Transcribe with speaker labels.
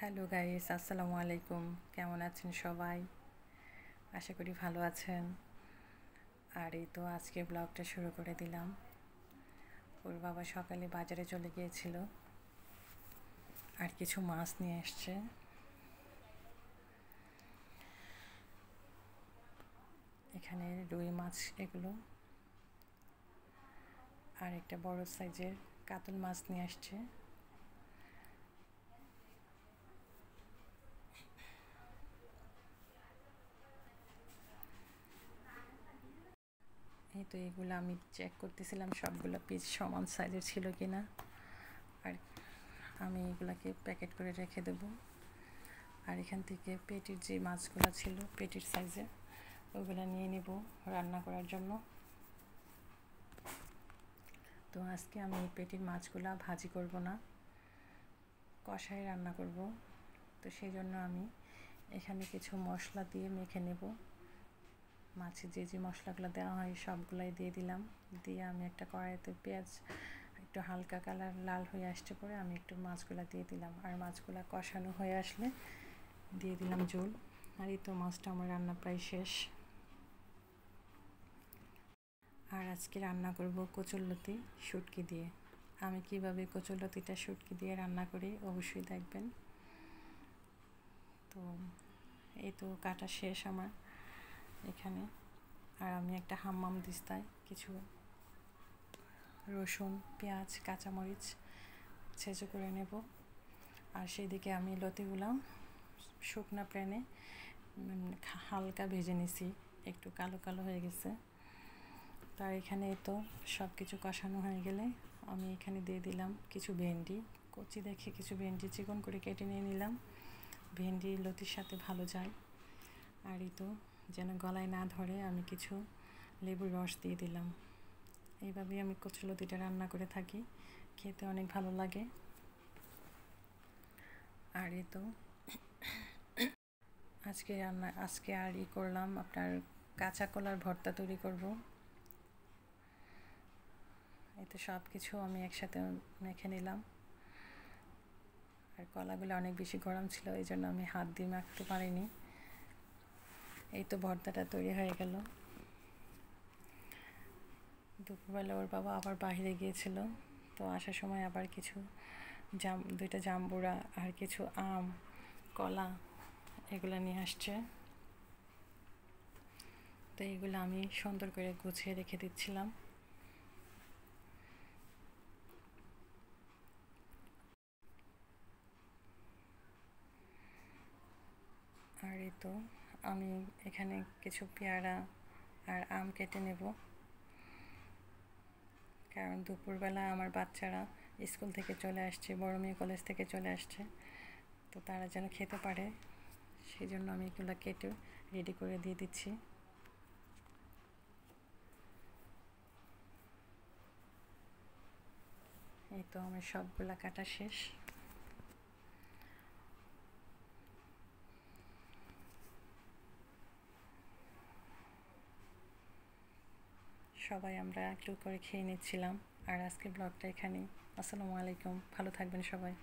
Speaker 1: Hello guys, আসসালামু আলাইকুম। কেমন আছেন সবাই? আশা করি ভালো আছেন। আর এই তো আজকে ব্লগটা শুরু করে দিলাম। ওর বাবা সকালে বাজারে চলে গিয়েছিল আর কিছু মাছ নিয়ে এসছে। এখানে রুই মাছ এগুলো, আর একটা বড় সাইজের কাতল মাছ নিয়ে আসছে। এই তো এগুলো আমি চেক করতেছিলাম সবগুলো পিস সমান সাইজের ছিল কিনা, আর আমি এগুলাকে প্যাকেট করে রেখে দেবো। আর এখান থেকে পেটির যে মাছগুলো ছিল পেটির সাইজের, ওগুলো নিয়ে নেব রান্না করার জন্য। তো আজকে আমি পেটির মাছগুলো ভাজি করব না, কষায় রান্না করব। তো সেই জন্য আমি এখানে কিছু মশলা দিয়ে মেখে নেব। মাছে যে যে মশলাগুলো দেওয়া হয় সবগুলাই দিয়ে দিলাম। দিয়ে আমি একটা কড়াইতে পেঁয়াজ একটু হালকা কালার লাল হয়ে আসতে পরে আমি একটু মাছগুলো দিয়ে দিলাম। আর মাছগুলো কষানো হয়ে আসলে দিয়ে দিলাম ঝোল। আর এই তো মাছটা আমার রান্না প্রায় শেষ। আর আজকে রান্না করব কচুরলতি শুটকি দিয়ে। আমি কিভাবে কচুরলতিটা শুটকি দিয়ে রান্না করি অবশ্যই দেখবেন। তো এই তো কাটা শেষ আমার এখানে। আর আমি একটা হাম্মাম দিস্তায় কিছু রসুন, পেঁয়াজ, কাঁচামরিচ ছেঁচো করে নেব। আর সেদিকে আমি লতিগুলো শুকনা প্যানে হালকা ভেজে নিছি, একটু কালো কালো হয়ে গেছে। তার এখানে তো সব কিছু কষানো হয়ে গেলে আমি এখানে দিয়ে দিলাম কিছু ভেন্ডি, কচি দেখে কিছু ভেন্ডি চিকন করে কেটে নিয়ে নিলাম। ভেন্ডি লতির সাথে ভালো যায়। আর এই তো যেন গলায় না ধরে আমি কিছু লেবুর রস দিয়ে দিলাম। এইভাবেই আমি কচুলতিটা রান্না করে থাকি, খেতে অনেক ভালো লাগে। আর এই তো আজকে আর করলাম আপনার কাঁচা কলার ভর্তা তৈরি করব। এই তো সব কিছু আমি একসাথে মেখে নিলাম। আর কলাগুলো অনেক বেশি গরম ছিল, এই জন্য আমি হাত দিয়ে মাখতে পারিনি। এই তো ভর্তাটা তৈরি হয়ে গেল। দুপুরবেলা ওর বাবা আবার বাইরে গিয়েছিল, তো আসার সময় আবার কিছু দুইটা জাম্বুরা আর কিছু আম, কলা এগুলো নিয়ে আসছে। তো এগুলো আমি সুন্দর করে গুছিয়ে রেখে দিচ্ছিলাম। আর এই তো আমি এখানে কিছু পেয়ারা আর আম কেটে নেব, কারণ দুপুরবেলা আমার বাচ্চারা স্কুল থেকে চলে আসছে, বড় মেয়ে কলেজ থেকে চলে আসছে, তো তারা যেন খেতে পারে সেই জন্য আমি এগুলো কেটে রেডি করে দিয়ে দিচ্ছি। এই তো আমার সবগুলা কাটা শেষ। সবাই আমরা একটু করে খেয়ে নিচ্ছিলাম। আর আজকে ব্লগটা এখানেই। আসসালামু আলাইকুম, ভালো থাকবেন সবাই।